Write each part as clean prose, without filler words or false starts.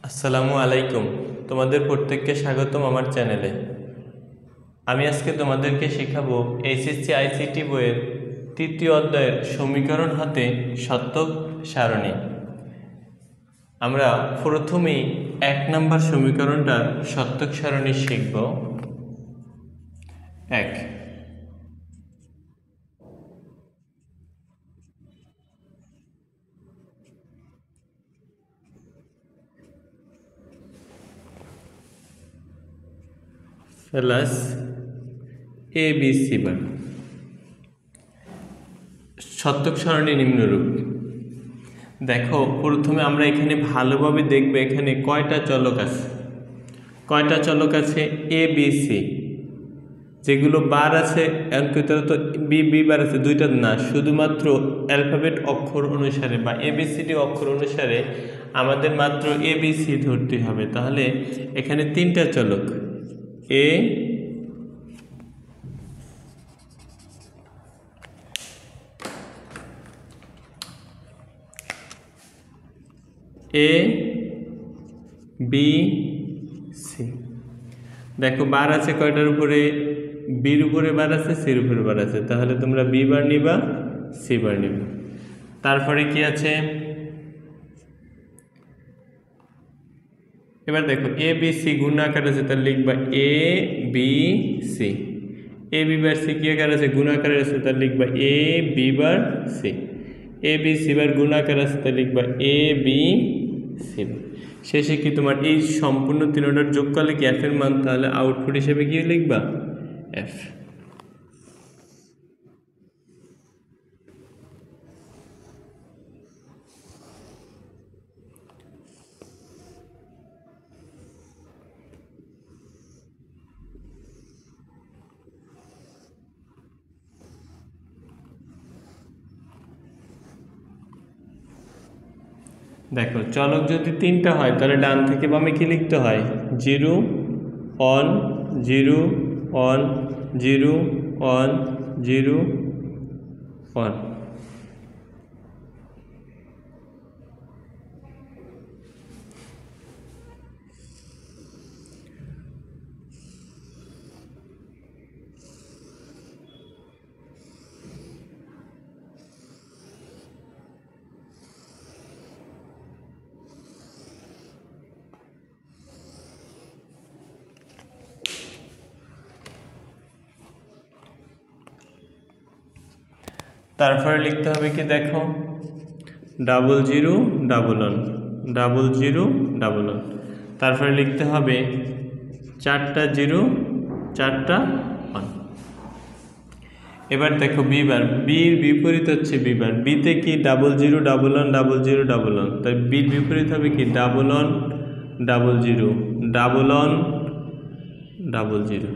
আসসালামু আলাইকুম। তোমাদের প্রত্যেককে স্বাগতম আমার চ্যানেলে। আমি আজকে তোমাদেরকে শেখাবো এইচএসসি আইসিটি বইয়ের তৃতীয় অধ্যায়ের সমীকরণ হাতে শতক সারণী। আমরা প্রথমেই 1 নম্বর সমীকরণটার শতক সারণী শিখব। 1 প্লাস ABC বার। শতক সারণী নিম্নরূপ। দেখো, প্রথমে আমরা এখানে ভালোভাবে দেখব এখানে কয়টা চলক আছে। ABC যেগুলো বার আছে, তো বি বার আছে, দুইটা না, শুধুমাত্র অ্যালফাবেট অক্ষর অনুসারে বা ABCD অক্ষর অনুসারে আমাদের মাত্র ABC ধরতে হবে। তাহলে এখানে 3টা চলক A, B, C। দেখো বার আছে কয়টার উপরে? বির উপরে বার আছে, সির উপরে বার আছে, তাহলে তোমরা বি বার নিবা, সি বার নিবা। তারপরে কি আছে? এবার দেখো এ বি সি গুণ আকার আছে, তাহলে লিখবা এ B C. A B bar C কি আকার আছে? গুণ আকার আছে, তাহলে লিখবা A B bar C. A B C বার গুণ আকার আছে, তাহলে লিখবা এ বি সি। শেষে কি তোমার এই সম্পূর্ণ তিনটার যোগ করলে কি এফ এর মান, তাহলে আউটপুট হিসেবে কি লিখবা? এফ। দেখো চলক যদি 3টা হয় তাহলে ডান থেকে বামে কি লিখতে হয়? 0 1 0 1 0 1 0 1। তারপরে লিখতে হবে কি? দেখো 0 0 1 1 0 1 1। তারপরে লিখতে হবে 4টা 0 4টা 1। এবার দেখো বি বার, বির বিপরীত হচ্ছে বি বার। বিতে কি 0 0 1 1 0 0 1 1, তাই বির বিপরীত হবে কি? 1 1 0 0 1 1 0 0।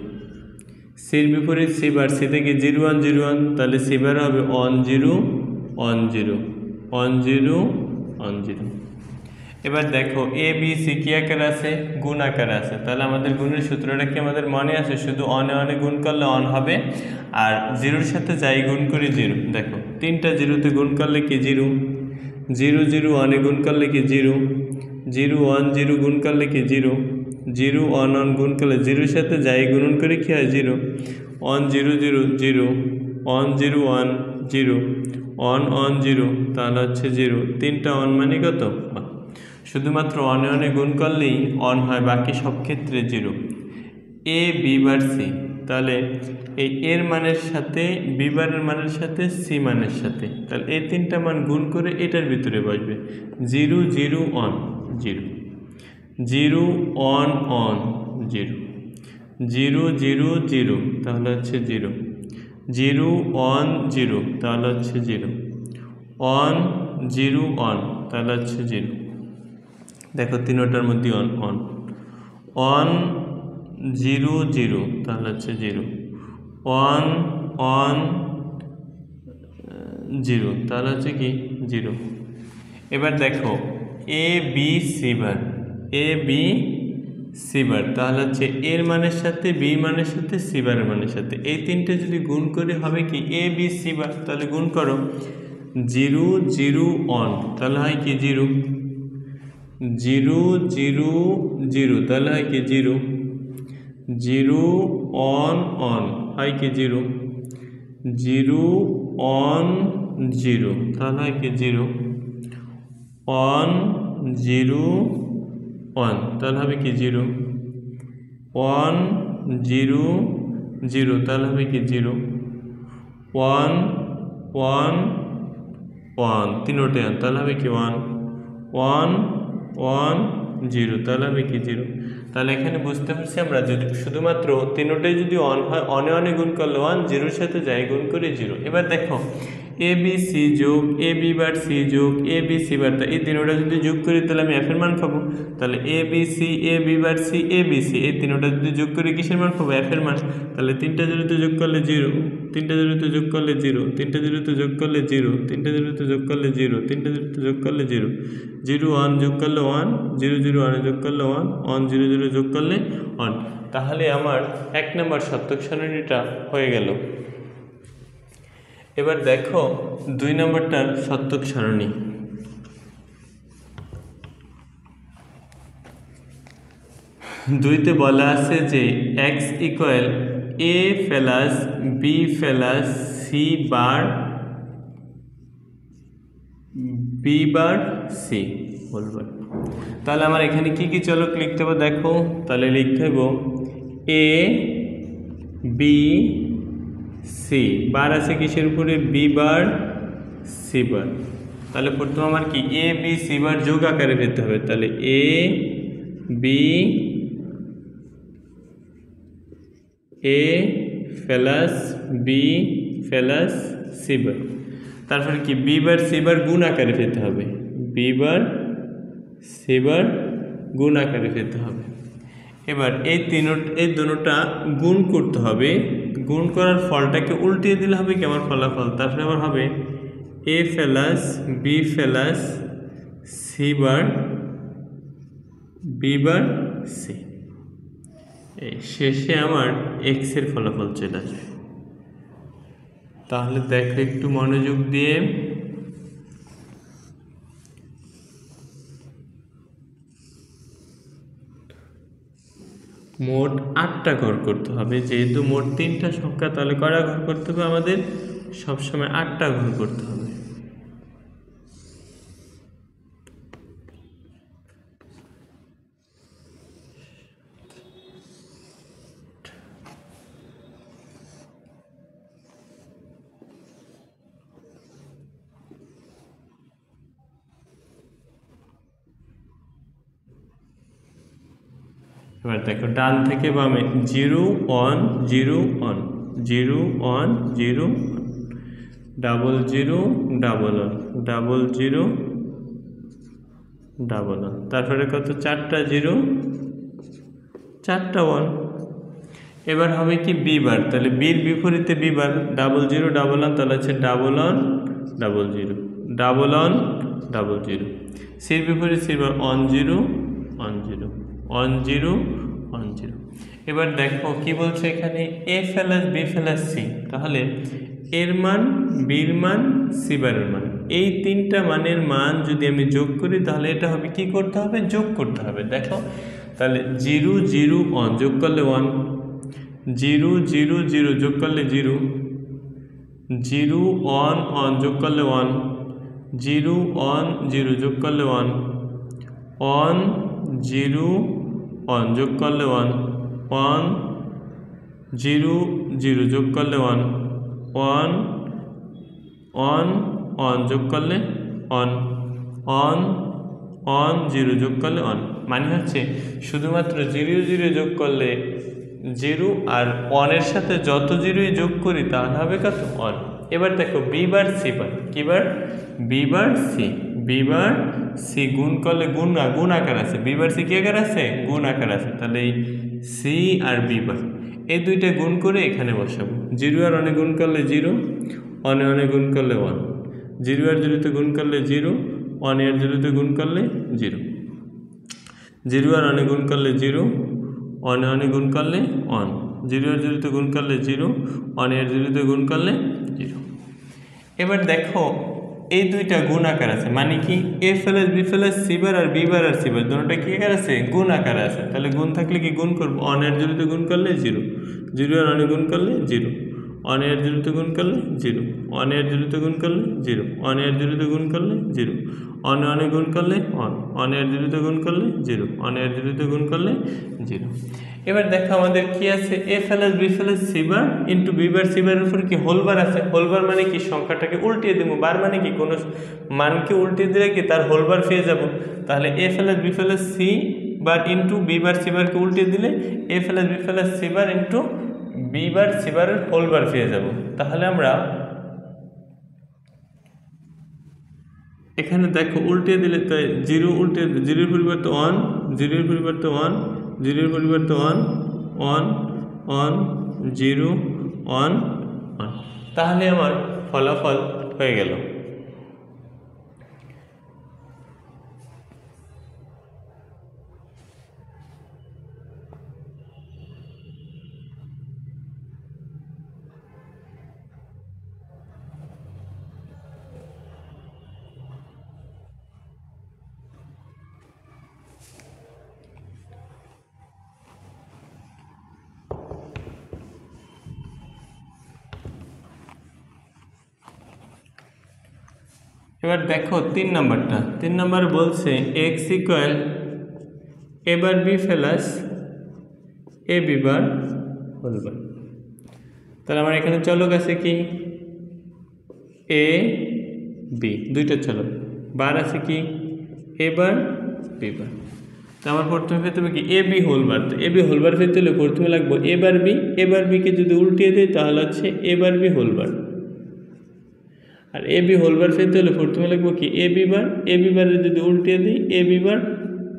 সির বিপরীত সি বার, সি থেকে 0 1 0 1, তাহলে সি বার হবে 1 0 1 0 1 0 1 0। এবার দেখো এ বি সি কি আকার আছে? গুণ আকার আছে, তাহলে আমাদের গুণের সূত্রটা কি আমাদের মনে আছে? শুধু অনে অনে গুণ করলে অন হবে, আর জিরোর সাথে যাই গুণ করি 0। দেখো 3টা জিরোতে গুণ করলে কি? 0 0 0 অনে গুণ করলে কি? 0 0 1 0 গুণ করলে কি? 0 0 1 1 গুণ করলে জিরোর সাথে যাই গুণন করে কি হয়? 0 1 0 0 0 1 0 1 0 1 1 0, তাহলে হচ্ছে 0। 3টা অন মানে কত? শুধুমাত্র অনে অনে গুণ করলেই অন হয়, বাকি সব ক্ষেত্রে 0। এ বি বার সি, তাহলে এই এর মানের সাথে বি বারের মানের সাথে সি মানের সাথে, তাহলে এই 3টা মান গুণ করে এটার ভিতরে বসবে। 0 0 1 0 0 1 1 0 0 0 0, তাহলে হচ্ছে 0 0 1 0, তাহলে হচ্ছে 0 1 0 1, তাহলে হচ্ছে 0। দেখো তিনটার মধ্যে 1 1 1 0 0, তাহলে হচ্ছে 0 1 1 0, তাহলে হচ্ছে কি? 0। এবার দেখো এ বি সি বার, এ বি সি বার, তাহলে হচ্ছে এর মানের সাথে বি মানের সাথে সি বারের মানের সাথে, এই 3টে যদি গুণ করে হবে কি? এ বি সি বার। তাহলে গুণ করো 0 0 1, তাহলে হয় কি? 0 0 0 0 তাহলে হয় কি 0, 0 on on হয় কি 0, 0 on 0 তাহলে হয় কি 0, on 0 on তাহলে হবে কি 0, 1 0 0 তাহলে হবে কি 0, 1 1 1 তিনোটে তাহলে হবে কি 1, 1 1 0 তাহলে হবে কি 0। তাহলে এখানে বুঝতে পারছি আমরা যদি শুধুমাত্র তিনোটাই যদি অন হয়, অনে অনে গুণ করলে 1, 0-র সাথে যাই গুণ করে 0। এবার দেখো এ বি সি যোগ এ বি বার সি যোগ এ বি সি বার, এই তিনোটা যদি যোগ করি তাহলে আমি এফের মান পাবো। তাহলে এ B C A B bar C A B C, এই তিনোটা যদি যোগ করি কিসের মান পাবো? এফের মান। তাহলে 3টা 0-তে যোগ করলে 0, 3টা 0-তে যোগ করলে 0, 3টা 0-তে যোগ করলে 0, 3টা 0-তে যোগ করলে 0, 3টা 0-তে যোগ করলে 0, 0 1 যোগ করলে 1, 0 0 1 যোগ করলে 1, 1 0 0 যোগ করলে 1। তাহলে আমার 1 নম্বর শতক সারণীটা হয়ে গেল। এবার দেখো 2 নম্বরটার শতক সারণী। 2তে বলা আছে যে x equal a plus b plus c bar b bar c whole bar. তাহলে আমার এখানে কি কি চলক লিখতে হবে দেখো। তাহলে লিখতে হবে a b c, বার আছে কিসের উপরে? b বার c বার। তাহলে প্রথমে আমার কি a b c বার যোগ আকারে পেতে হবে। তাহলে a b a plus b plus c বার, তারপরে কি b বার c বার গুণ আকারে পেতে হবে, b বার c বার গুণ আকারে পেতে হবে। এবার এই দুটোটা গুণ করতে হবে, গুণ করার ফলটাকে উল্টিয়ে দিলে হবে কি আমার ফলাফল। তারপরে আবার হবে a plus b plus c bar b bar c, শেষে আমার x এর ফলাফল চলে আসবে। তাহলে দেখো একটু মনোযোগ দিয়ে, মোট 8টা ঘর করতে হবে, যেহেতু মোট 3টা সংখ্যা তাহলে কয়টা ঘর করতে হবে আমাদের? সবসময় 8টা ঘর করতে হবে। এবার দেখো ডান থেকে বামে 0 1 0 1 0 1 0 ডাবল 0 ডাবল 1 ডাবল 0 ডাবল 1, তারপরে কত? 4টা 0 4টা 1। এবার হবে কি বি বার, তাহলে বির বিপরীতে বি বার, ডাবল 0 ডাবল 1, তাহলে হচ্ছে ডাবল 1 ডাবল 0 ডাবল 1 ডাবল 0। সির বিপরীত সি বার 1 0 1 0 1 0 1 0। এবার দেখো কি বলছে এখানে a plus b plus c, তাহলে এর মান বির মান সি বারের মান, এই 3টা মানের মান যদি আমি যোগ করি তাহলে এটা হবে কি করতে হবে? যোগ করতে হবে। দেখো তাহলে 0 0 1 যোগ করলে 1, 0 0 0 যোগ করলে 0, 0 1 1 যোগ করলে 1, 0 1 0 যোগ করলে 1, 1 0 1 যোগ করলে 1, 1 0 0 যোগ করলে 1, 1 1 1 যোগ করলে 1, 1 1 0 যোগ করলে 1। মানে হচ্ছে শুধুমাত্র 0 0 যোগ করলে 0 আর 1 এর সাথে যত 0ই যোগ করি তাহলে হবে কত? 1। এবার দেখো বি বার সি বার, কি bar? B bar C, B bar C গুণ করলে গুণ আকার আছে, বি বার সি কি আকার আছে? গুণ আকার আছে। তাহলে এই সি আর বি বার এই দুইটা গুণ করে এখানে বসাবো। 0 আর 1 গুণ করলে 0, 1 1 গুণ করলে 1, 0 আর 0 তে গুণ করলে 0, 1 আর 0 তে গুণ করলে 0, 0 আর 1 গুণ করলে 0, 1 1 গুণ করলে 1, 0 আর 0 তে গুণ করলে 0, 1 আর 0 তে গুণ করলে 0। এবার দেখো এই দুইটা গুণ আকার আছে, মানে কি A plus B plus C bar আর বি বার আর সি বার দুটোটা কি আকার আছে? গুণ আকার আছে। তাহলে গুণ থাকলে কি গুণ করবো, অনের জিরোতে গুণ করলে জিরো, জিরো আর অনে গুণ করলে জিরো, অনের জিরোতে গুণ করলে জিরো, অনের জিরোতে গুণ করলে জিরো, অনের জিরোতে গুণ করলে জিরো, অনে অনে গুণ করলে অনের জিরোতে গুণ করলে জিরো, অনের জিরোতে গুণ করলে জিরো। এবার দেখো আমাদের কি আছে, A plus B plus C bar into B bar C বারের উপর কি হোল বার আছে। হোল বার মানে কি সংখ্যাটাকে উল্টিয়ে দেবো, বার মানে কি কোনো মানকে উল্টিয়ে দিলে কি তার হোল বার পেয়ে যাব। তাহলে A plus B plus C bar into B bar C বারকে উল্টিয়ে দিলে A plus B plus C bar into B bar C বারের হোল বার পেয়ে যাব। তাহলে আমরা এখানে দেখো উল্টে দিলে তাই জিরো উল্টে, জিরোর পরিবর্তে ওয়ান, জিরোর পরিবর্তে ওয়ান, জিরোর পরিবর্তে one, one one zero one one, তাহলে আমার ফলাফল হয়ে গেল। এবার দেখো 3 নম্বরটা, 3 নম্বর বলছে x equal A bar B plus A B bar whole bar. তাহলে আমার এখানে চলক আছে কি এ বি, দুইটা চলক, বার আছে কি এ বার বি বার। তো আমার প্রথমে পেতে হবে কি এ বি হোল বার। তো এ বি হোল বার পেতে হলে প্রথমে লাগবো এ বার বি, এ বার বিকে যদি উল্টিয়ে দিই তাহলে হচ্ছে এ বার B whole bar. R A B whole bar পেতে হলে প্রথমে লিখবো কি A B bar, A B বারে যদি উল্টিয়ে দিই এ বি বার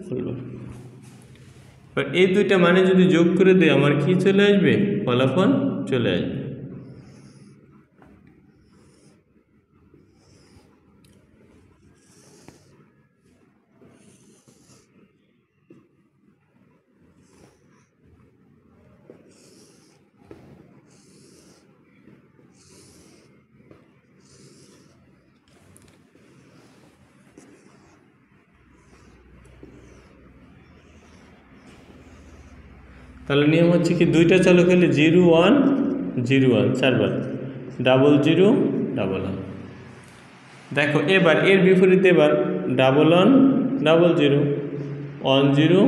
হোল বার। এবার এই দুইটা মানে যদি যোগ করে দিই আমার কি চলে আসবে, ফলাফল চলে আসবে। তাহলে নিয়ম হচ্ছে কি দুইটা চলক হলে 0 1 0 1 চারবার, ডাবল জিরো ডাবল ওয়ান। দেখো এবার এর বিপরীতে এবার ডাবল ওয়ান ডাবল জিরো, 1 0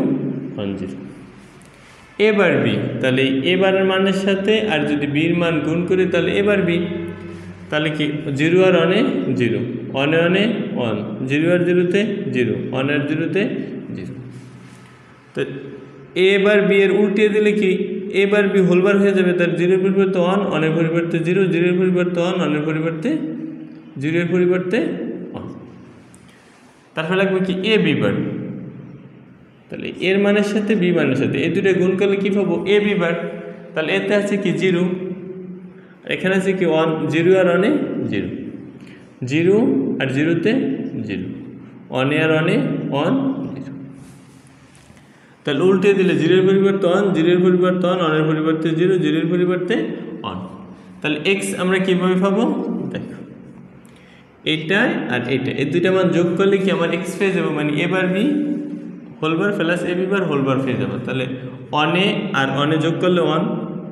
1 0। এবার বি, তাহলে এবারের মানের সাথে আর যদি বির মান গুণ করি তাহলে এবার বি, তাহলে কি জিরো আর অনে জিরো, অনে অনে ওয়ান, জিরো আর জিরোতে জিরো, ওয়ান আর জিরোতে জিরো। তো এবার বি এর উল্টিয়ে দিলে কি এবার বি হোলবার হয়ে যাবে, তার জিরোর পরিবর্তে ওয়ান, অনের পরিবর্তে জিরো, জিরোর পরিবর্তে ওয়ান, অনের পরিবর্তে জিরোর পরিবর্তে ওয়ান। তারপরে লাগবে কি এ বি বার, তাহলে এর মানের সাথে বি মানের সাথে এই দুটো গুণ করলে কি পাবো এ বি বার। তাহলে এতে আছে কি জিরো, এখানে আছে কি ওয়ান, জিরো আর অনে জিরো, জিরো আর জিরোতে জিরো, অনে আর অনে ওয়ান জিরো। তাহলে উল্টে দিলে জিরোর পরিবর্তে ওয়ান, জিরোর পরিবর্তে ওয়ান, অনের পরিবর্তে জিরো, জিরোর পরিবর্তে ওয়ান। তাহলে এক্স আমরা কীভাবে পাবো, দেখো এইটাই আর এইটা এই দুইটা মান যোগ করলে কি আমার এক্স পেয়ে যাবো, মানে এ বার B whole bar plus A B bar whole bar পেয়ে যাবো। তাহলে অনে আর অনে যোগ করলে ওয়ান,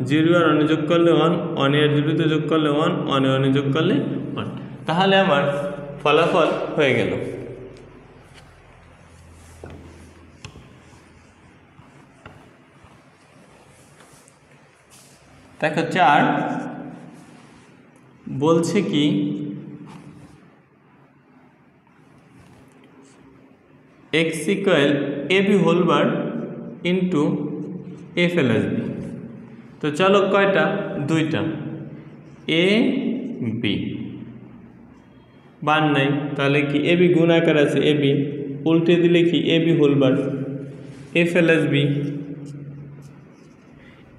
জিরো আর অনে যোগ করলে ওয়ান, অনে আর জিরোতে যোগ করলে ওয়ান, অনে অনে যোগ করলে ওয়ান। তাহলে আমার ফলাফল হয়ে গেল। দেখো 4 বলছে কি x equal A B whole bar into A plus B. তো চলো কয়টা, দুইটা, এ বি বার নাই, তাহলে কি এ বি গুণ আকার আছে এ বি, উল্টে দিলে কি A B whole bar, A plus B,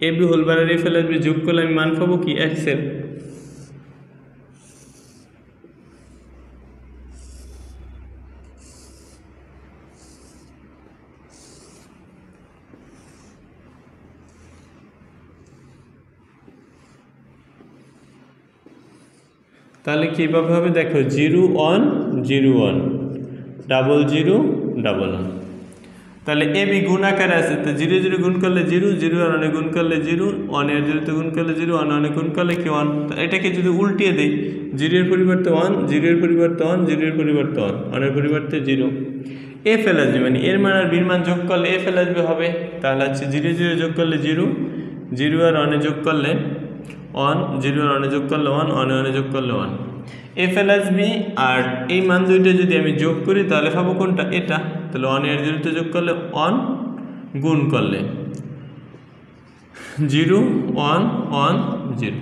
A B whole bar R A plus B যোগ করলে আমি মান পাবো কি এক্স এর। তাহলে কীভাবে হবে দেখো 0 1 0 1 ডাবল 0 ডাবল 1। তাহলে এ বি গুণ আকারে আছে, তো 0 0 গুণ করলে 0, 0 আর 1 গুণ করলে 0, 1 এর 0 তে গুণ করলে 0, 1 1 গুণ করলে কি 1। এটাকে যদি উল্টিয়ে দেই 0 এর পরিবর্তে 1, 0 এর পরিবর্তে 1, 0 এর পরিবর্তে 1, 1 এর পরিবর্তে 0, এ ফেলে আসবে মানে এর মান আর বির মান যোগ করলে এ ফেলে আসবে হবে। তাহলে হচ্ছে 0 0 যোগ করলে 0, 0 আর 1 যোগ করলে 1, 0 আর 1 যোগ করলে 1, 1 আর 1 যোগ করলে 1, এফ এল এস বি। আর এই মান দুইটা যদি আমি যোগ করি তাহলে পাবো কোনটা, এটা। তাহলে 1 এর 0 তে যোগ করলে 1, গুণ করলে 0 1 1 0,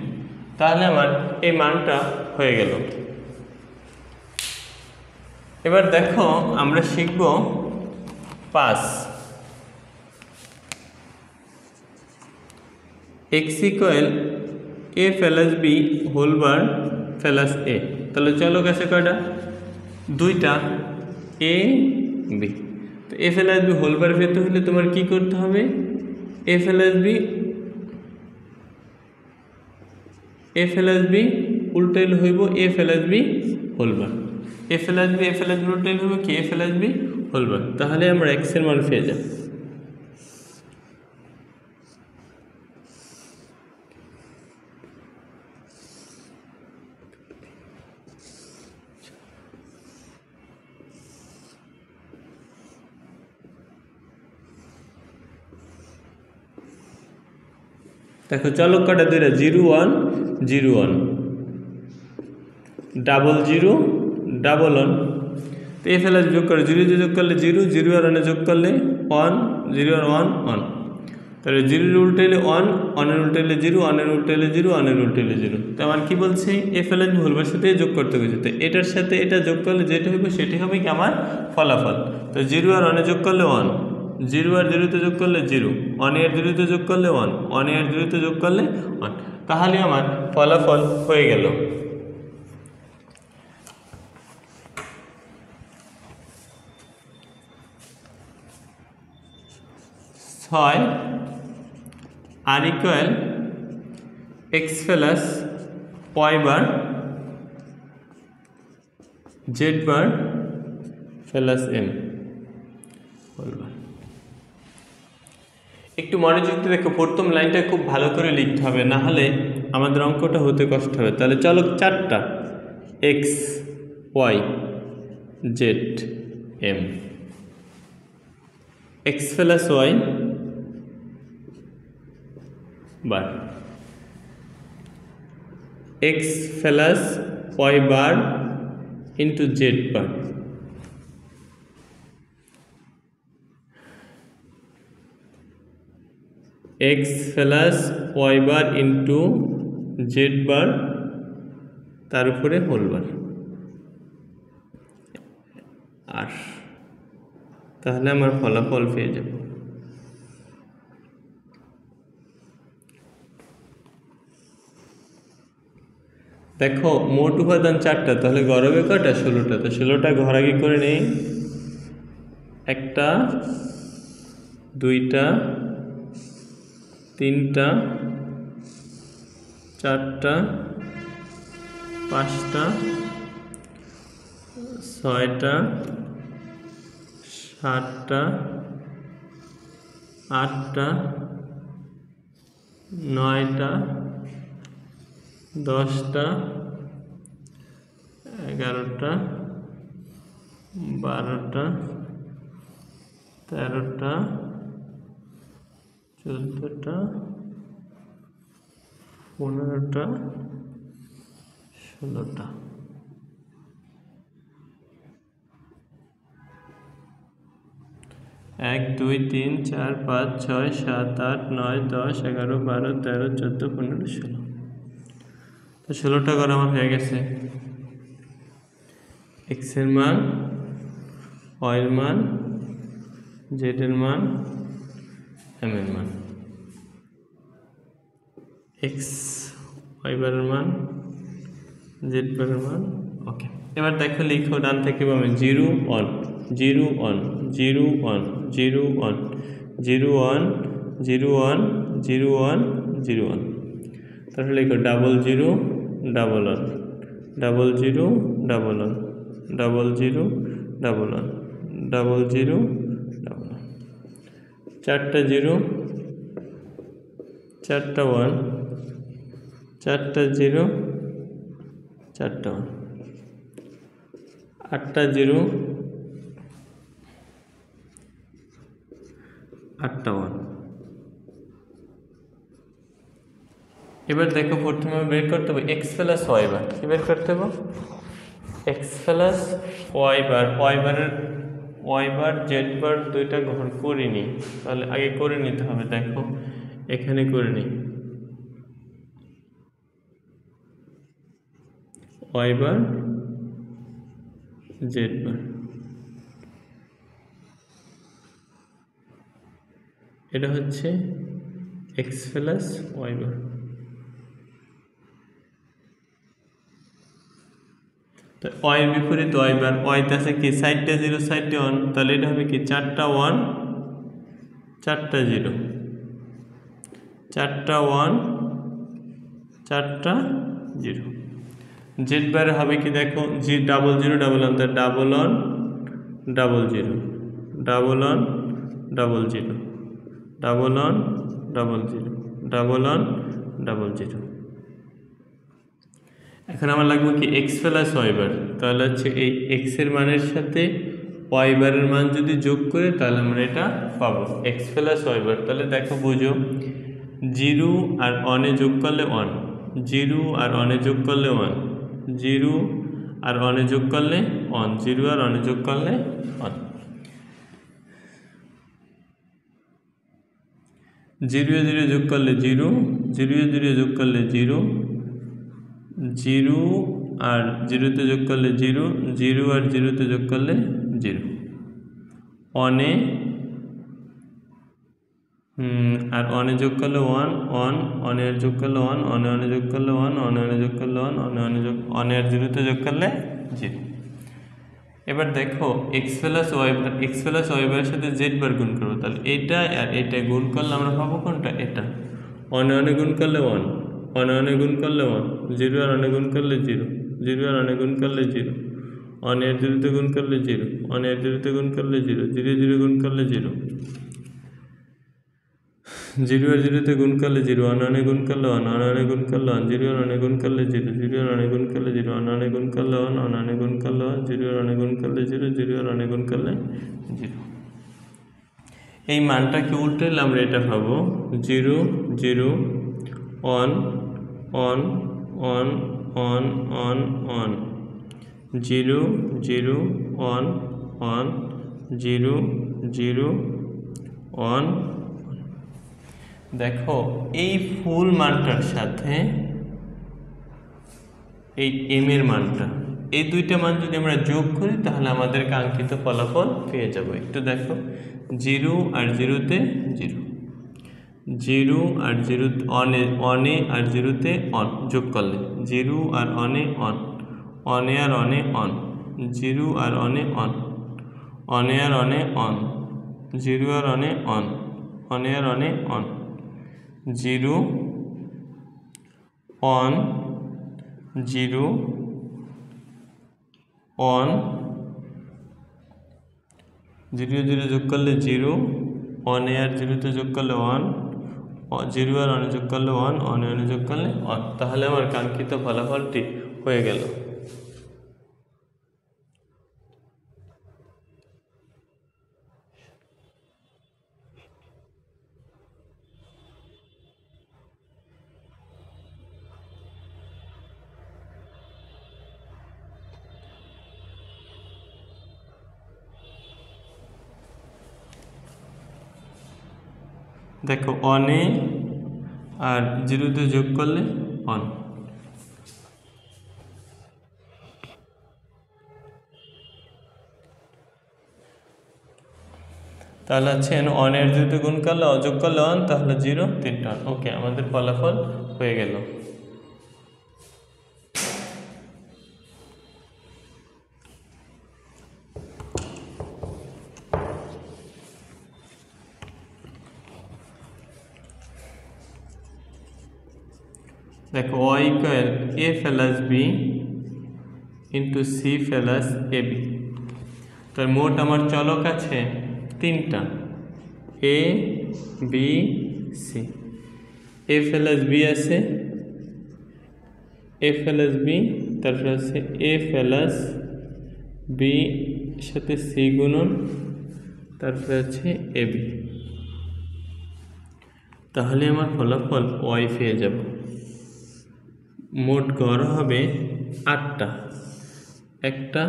তাহলে আমার এই মানটা হয়ে গেল। এবার দেখো আমরা শিখব 5 x equal a plus b whole bar plus a। তাহলে চলো গেছে কয়টা, দুইটা, a b। তো a plus b whole bar পেতে হলে তোমার কি করতে হবে, a প্লাস b উল্টাইল হইব a plus b whole bar, a plus b উল্টাইল হইব কি a plus b whole bar. তাহলে আমরা x এর মান পেয়ে যাব। দেখো চলো কটা দুইটা, 0 1 0 1 ডাবল 0 ডাবল 1। তো এ ফেলে যোগ করে 0 যোগ করলে 0, 0 আর 1 যোগ করলে 1, 0 আর 1 1। তাহলে 0 এর উল্টাইলে 1, 1 এর উল্টাইলে 0, 1 এর উল্টাইলে 0, 1 এর উল্টাইলে 0। তো আমার কি বলছে, এ ফেলে হোলবার সাথে যোগ করতে গেছে, তো এটার সাথে এটা যোগ করলে যেটা হবে সেটাই হবে কি আমার ফলাফল। তো 0 আর 1 যোগ করলে 1, 0 আর 0 তে যোগ করলে 0, 1 এর 0 তে যোগ করলে 1, 1 এর 0 তে যোগ করলে 1, তাহলে আমার ফলাফল হয়ে গেল। ছয় আর ইকুয়াল এক্স প্লাস ওয়াই বার Z bar plus M whole বার। একটু মনোযোগ দিয়ে দেখো, প্রথম লাইনটা খুব ভালো করে লিখতে হবে, না হলে আমাদের অঙ্কটা হতে কষ্ট হবে। তাহলে চলো চারটা, X Y Z M, X plus Y bar, X plus Y bar into Z bar, X plus Y bar into Z bar, তার উপরে হোল বার। আর তাহলে আমার ফলাফল পেয়ে যাব। দেখো মোট উপাদান 4টা, তাহলে গড়বে কয়টা, 16টা। তো 16টা ঘর আগে করে নেই, 1টা 2টা 3টা 4টা 5টা 6টা 7টা 8টা 9টা 10টা 11টা 12টা 13টা 14টা 15টা 16টা। 1 2 3 4 5 6 7 8 9 10 11 12 13 14 15 16। তো 16টা ঘর আমার হয়ে গেছে। এক্স এর মান, ওয়াই এর মান, জেড এর মান, এম এর মান, এক্স ওয়াই বারের মান, জেড বারের মান। ওকে, এবার দেখো লিখো ডান থেকে পাবে 0 1 0 1 0 1 0 1 0 1 0 1 0 1 0 1। তারপরে লিখো double 0 double 1 double zero double one, double zero double one, double zero double one, চারটা জিরো, চারটা ওয়ান, চারটা জিরো, চারটা ওয়ান, আটটা জিরো, আটটা ওয়ান। এবার দেখো প্রথমে বের করতে হবে এক্স প্লাস ওয়াই বার। কি বের করতে হবে? এক্স প্লাস ওয়াই বার। ওয়াই বার জেড বার দুইটা ঘর করিনি, তাহলে আগে করে নিতে হবে। দেখো এখানে করে নিই ওয়াই বার জেড বার। এটা হচ্ছে এক্স প্লাস ওয়াই বার। তো ওয়াই বিপরীত ওয়াই বার, ওয়াইতে আছে কি সাইডটা জিরো সাইডটা ওয়ান, তাহলে এটা হবে কি চারটা ওয়ান, চারটা জিরো, চারটা ওয়ান, চারটা জিরো। জেড বার হবে কি দেখো ডাবল জিরো ডাবল ওয়ান, তার double one double zero, double one double zero, double one double zero, double one double zero. এখন আমার লাগবে কি এক্স প্লাস ওয়াই বার। তাহলে হচ্ছে এই এক্স এর মানের সাথে ওয়াই বারের মান যদি যোগ করে তাহলে আমরা এটা পাবো এক্স প্লাস ওয়াই বার। তাহলে দেখো বুঝো, জিরো আর ওয়ানে যোগ করলে ওয়ান, জিরো আর ওয়ানে যোগ করলে ওয়ান, জিরো আর ওয়ানে যোগ করলে ওয়ান, জিরো আর ওয়ানে যোগ করলে ওয়ান, জিরো জিরো যোগ করলে জিরো, জিরো জিরো যোগ করলে জিরো, জিরো আর জিরোতে যোগ করলে জিরো, জিরো আর জিরোতে যোগ করলে জিরো, ওয়ানে আর ওয়ানে যোগ করলে ওয়ান, ওয়ান ওয়ানে যোগ করলে ওয়ান, ওয়ানে ওয়ানে যোগ করলে ওয়ান, ওয়ানে ওয়ানে যোগ করলে ওয়ান, ওয়ানে আর জিরোতে যোগ করলে জিরো। এবার দেখো x plus Y bar, X plus Y বারের সাথে জেড বার গুণ করবো, তাহলে এটা আর এটা গুণ করলে আমরা পাবো কোনটা? এটা। ওয়ানে ওয়ানে গুণ করলে ওয়ান, ওয়ানে ওয়ানে গুণ করলে ওয়ান, জিরো আর ওয়ানে গুণ করলে জিরো, জিরো আর ওয়ানে গুণ করলে জিরো, ওয়ানে আর জিরোতে গুণ করলে জিরো, ওয়ানে আর জিরোতে গুণ করলে জিরো, জিরো জিরো গুণ করলে জিরো, জিরো আর জিরোতে গুণ করলে জিরো, ওয়ান ওয়ানে গুণ করলে ওয়ান, ওয়ান ওয়ানে গুণ করলে ওয়ান, জিরো আর ওয়ানে গুণ করলে জিরো, জিরো আর ওয়ানে গুণ করলে জিরো, ওয়ান ওয়ানে গুণ করলে ওয়ান, ওয়ান ওয়ানে গুণ করলে ওয়ান, জিরো আর ওয়ানে গুণ করলে জিরো, জিরো আর ওয়ানে গুণ করলে জিরো। এই মানটাকে উল্টালে আমরা এটা পাবো zero zero one one one one one one, zero zero one one, zero zero one. দেখো এই ফুল মানটার সাথে এই এম এর মানটা, এই দুইটা মান যদি আমরা যোগ করি তাহলে আমাদের কাঙ্ক্ষিত ফলাফল পেয়ে যাব। একটু দেখো, জিরো আর জিরোতে জিরো, জিরো আর জিরো অনে আর জিরোতে অন যোগ করলে জিরো আর অনে অন, অনে আর অনে অন, জিরো আর অনে অন, অনে আর অনে অন, জিরো আর অনে অন, অনে আর অনে on, zero on, zero on, zero zero যোগ করলে জিরো, ওয়ানে আর জিরোতে যোগ করলে ওয়ান, জিরো আর ওয়ানে যোগ করলে ওয়ান, ওয়ানে ওয়ানে যোগ করলে ওয়ান। তাহলে আমার কাঙ্ক্ষিত ফলাফলটি হয়ে গেল। দেখো ওয়ানে আর জিরোতে যোগ করলে ওয়ান, তাহলে হচ্ছে ওয়ানের জিরোতে গুণ করলে অযোগ করলে ওয়ান, তাহলে জিরো তিনটা। ওকে, আমাদের ফলাফল হয়ে গেল। দেখো y equal a plus b into C plus A B. তার মোট আমার চলক আছে 3টা, A B C. A plus B আছে, এ প্লাস বি, তারপর আছে এ প্লাস বি সাথে সি গুণন, তারপরে আছে এ বি। তাহলে আমার ফলাফল ওয়াই পেয়ে যাব। মোট গড় হবে 8টা, 1টা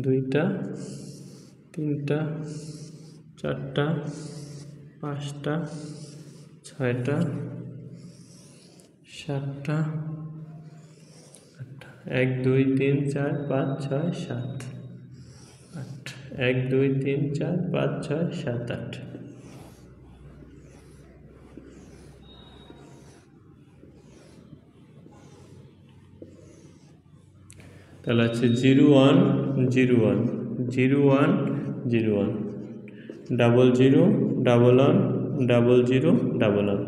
2টা 3টা 4টা 5টা 6টা 7টা 8টা, 1 2 3 4 5 6 7 8, 1 2 3 4 5 6 7 8। তাহলে আছে 0 1 0 1 0 1 0 1, 0 0 1 1 0 0 1 1,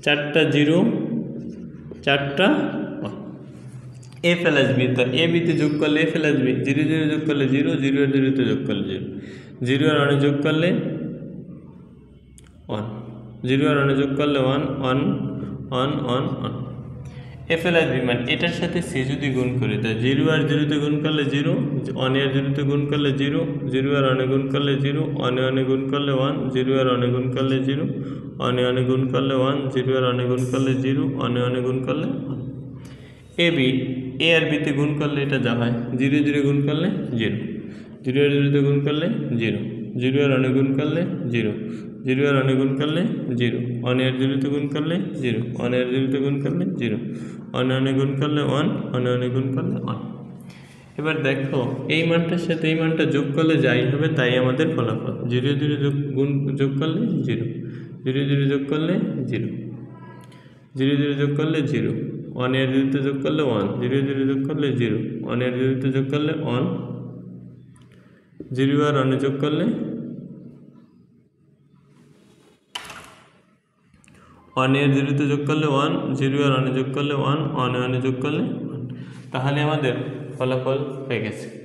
4টা 0 4টা 1। এ প্লাস বি, তো এ বিতে যোগ করলে এ প্লাস বি, 0 0 যোগ করলে 0, 0 আর 0 তে যোগ করলে 0, 0 আর 1 যোগ করলে 1, 0 আর 1 যোগ করলে 1 1 1 1 1। এ প্লাস বি মানে এটার সাথে সি যদি গুণ করি, তাই 0 আর 0 তে গুণ করলে 0, 1 আর 0 তে গুণ করলে 0, 0 আর 1 গুণ করলে 0, 1 1 গুণ করলে 1, 0 আর 1 গুণ করলে 0, 1 1 গুণ করলে 1, 0 আর 1 গুণ করলে 0, 1 1 গুণ করলে 1। এ বি, এ আর বিতে গুণ করলে এটা যা হয়, 0 0 গুণ করলে 0, 0 আর 0 তে গুণ করলে 0, 0 আর 1 গুণ করলে 0, 0 আর 1 গুণ করলে 0, 1 আর 0 তে গুণ করলে 0, 1 আর 0 তে গুণ করলে 0, 1 1 গুণ করলে 1, 1 1 গুণ করলে 1। এবার দেখো এই মানটার সাথে এই মানটা যোগ করলে যাই হবে তাই আমাদের ফলাফল। 0 0 যোগ করলে 0, 0 0 যোগ করলে 0, 0 0 যোগ করলে 0, 1 এর 0 তে যোগ করলে 1, 0 0 যোগ করলে 0, 1 এর 0 তে যোগ করলে 1, 0 আর 1 যোগ করলে 1 এর 0 তে যোগ করলে 1, 0 আর 1 যোগ করলে 1, 1 1 যোগ করলে 1। তাহলে আমাদের ফলাফল হয়ে গেছে।